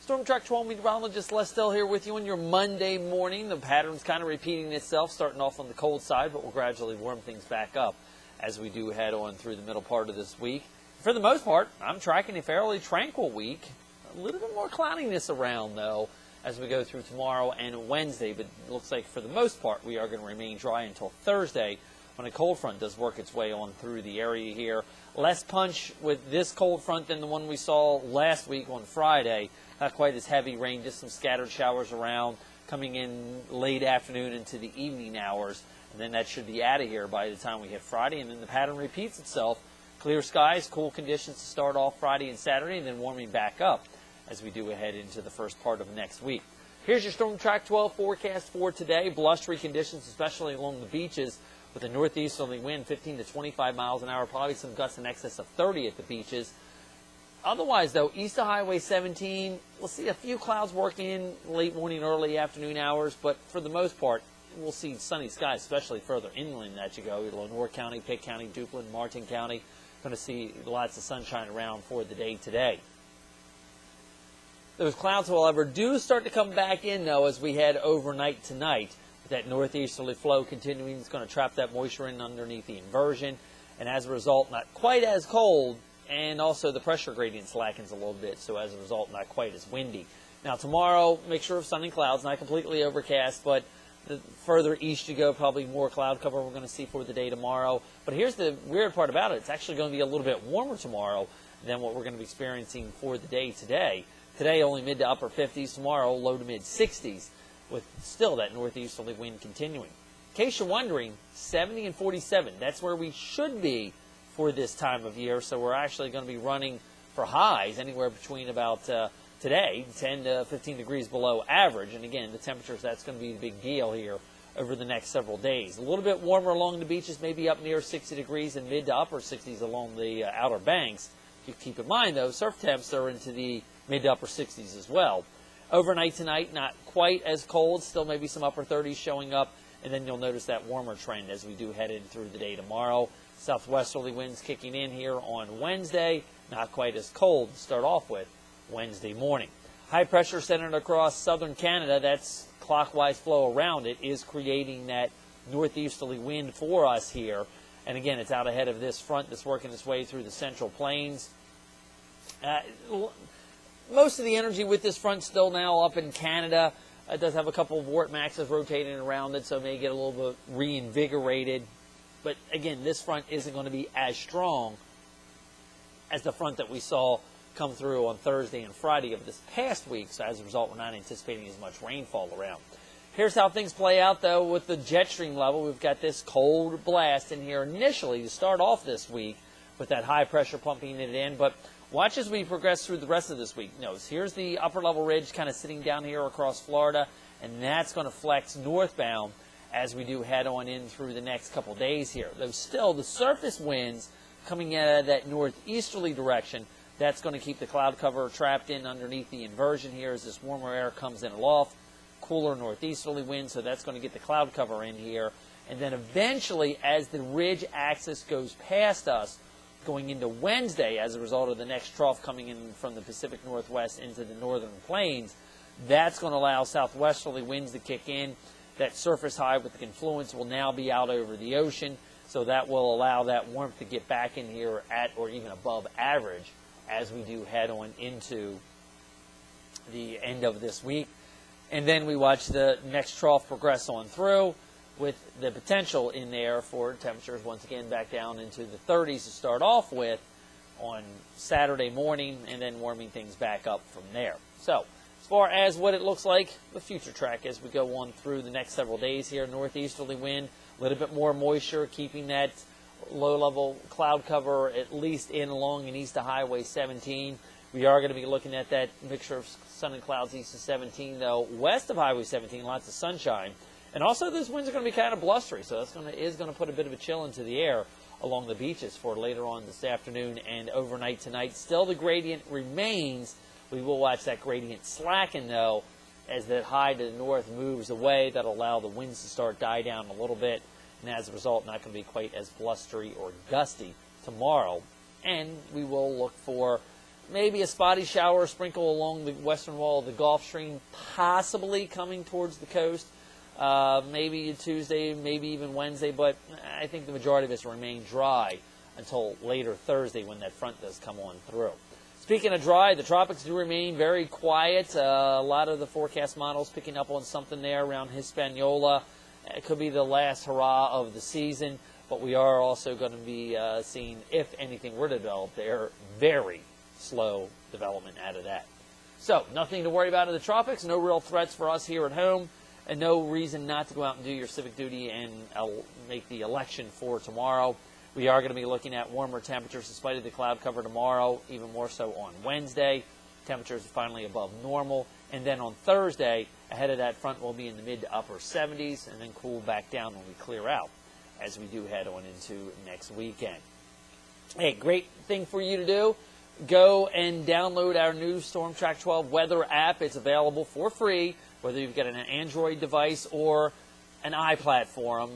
Storm Track 12 meteorologist Les Still here with you on your Monday morning. The pattern's kind of repeating itself, starting off on the cold side, but we'll gradually warm things back up as we do head on through the middle part of this week. For the most part, I'm tracking a fairly tranquil week. A little bit more cloudiness around, though, as we go through tomorrow and Wednesday, but it looks like for the most part we are going to remain dry until Thursday when a cold front does work its way on through the area here. Less punch with this cold front than the one we saw last week on Friday. Not quite as heavy rain, just some scattered showers around coming in late afternoon into the evening hours. And then that should be out of here by the time we hit Friday. And then the pattern repeats itself. Clear skies, cool conditions to start off Friday and Saturday, and then warming back up as we do head into the first part of next week. Here's your Storm Track 12 forecast for today. Blustery conditions, especially along the beaches, with a northeasterly wind 15 to 25 miles an hour, probably some gusts in excess of 30 at the beaches. Otherwise, though, east of Highway 17, we'll see a few clouds working in late morning, early afternoon hours, but for the most part, we'll see sunny skies, especially further inland that you go. Lenore County, Pitt County, Duplin, Martin County, going to see lots of sunshine around for the day today. Those clouds, however, do start to come back in, though, as we head overnight tonight. With that northeasterly flow continuing, it's going to trap that moisture in underneath the inversion, and as a result, not quite as cold. And also the pressure gradient slackens a little bit, so as a result, not quite as windy. Now tomorrow, mixture of sun and clouds, not completely overcast, but the further east you go, probably more cloud cover we're going to see for the day tomorrow. But here's the weird part about it. It's actually going to be a little bit warmer tomorrow than what we're going to be experiencing for the day today. Today, only mid to upper 50s. Tomorrow, low to mid 60s, with still that northeasterly wind continuing. In case you're wondering, 70 and 47, that's where we should be for this time of year, so we're actually going to be running for highs anywhere between about today 10 to 15 degrees below average. And again, the temperatures, that's going to be the big deal here over the next several days. A little bit warmer along the beaches, maybe up near 60 degrees and mid to upper 60s along the outer banks. You keep in mind, though, surf temps are into the mid to upper 60s as well. Overnight tonight, not quite as cold, still maybe some upper 30s showing up, and then you'll notice that warmer trend as we do head in through the day tomorrow. Southwesterly winds kicking in here on Wednesday. Not quite as cold to start off with Wednesday morning. High pressure centered across southern Canada. That's clockwise flow around it is creating that northeasterly wind for us here. And again, it's out ahead of this front that's working its way through the central plains. Most of the energy with this front still now up in Canada. It does have a couple of wart maxes rotating around it, so it may get a little bit reinvigorated. But again, this front isn't going to be as strong as the front that we saw come through on Thursday and Friday of this past week. So as a result, we're not anticipating as much rainfall around. Here's how things play out, though, with the jet stream level. We've got this cold blast in here initially to start off this week with that high pressure pumping it in. But watch as we progress through the rest of this week. Notice here's the upper level ridge kind of sitting down here across Florida, and that's going to flex northbound as we do head on in through the next couple days here. Though still, the surface winds coming out of that northeasterly direction, that's going to keep the cloud cover trapped in underneath the inversion here as this warmer air comes in aloft. Cooler northeasterly wind, so that's going to get the cloud cover in here. And then eventually, as the ridge axis goes past us, going into Wednesday as a result of the next trough coming in from the Pacific Northwest into the northern plains, that's going to allow southwesterly winds to kick in. That surface high with the confluence will now be out over the ocean, so that will allow that warmth to get back in here at or even above average as we do head on into the end of this week. And then we watch the next trough progress on through with the potential in there for temperatures once again back down into the 30s to start off with on Saturday morning, and then warming things back up from there. So as far as what it looks like, the future track as we go on through the next several days here, northeasterly wind, a little bit more moisture, keeping that low-level cloud cover at least in along and east of Highway 17. We are going to be looking at that mixture of sun and clouds east of 17, though. West of Highway 17, lots of sunshine. And also, those winds are going to be kind of blustery, so that's is going to put a bit of a chill into the air along the beaches for later on this afternoon and overnight tonight. Still, the gradient remains. We will watch that gradient slacken, though, as that high to the north moves away. That'll allow the winds to start die down a little bit, and as a result, not going to be quite as blustery or gusty tomorrow. And we will look for maybe a spotty shower sprinkle along the western wall of the Gulf Stream, possibly coming towards the coast. Maybe Tuesday, maybe even Wednesday, but I think the majority of us remain dry until later Thursday when that front does come on through. Speaking of dry, the tropics do remain very quiet. A lot of the forecast models picking up on something there around Hispaniola. It could be the last hurrah of the season, but we are also going to be seeing, if anything were to develop there, very slow development out of that. So, nothing to worry about in the tropics, no real threats for us here at home, and no reason not to go out and do your civic duty and make the election for tomorrow. We are going to be looking at warmer temperatures despite the cloud cover tomorrow, even more so on Wednesday. Temperatures are finally above normal. And then on Thursday, ahead of that front, we'll be in the mid to upper 70s and then cool back down when we clear out as we do head on into next weekend. Hey, great thing for you to do. Go and download our new Storm Track 12 weather app. It's available for free, whether you've got an Android device or an iPlatform.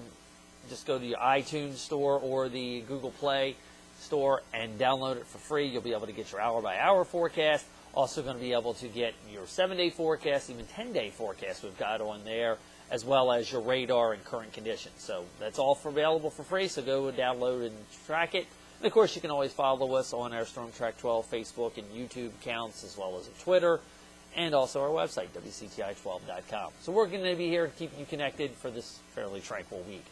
Just go to your iTunes store or the Google Play store and download it for free. You'll be able to get your hour-by-hour forecast. Also going to be able to get your 7-day forecast, even 10-day forecast we've got on there, as well as your radar and current conditions. So that's all available for free, so go and download and track it. And, of course, you can always follow us on our Storm Track 12 Facebook and YouTube accounts, as well as Twitter, and also our website, WCTI-12.com. So we're going to be here to keep you connected for this fairly tranquil week.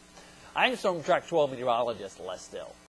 I'm Storm Track 12 meteorologist Les Still.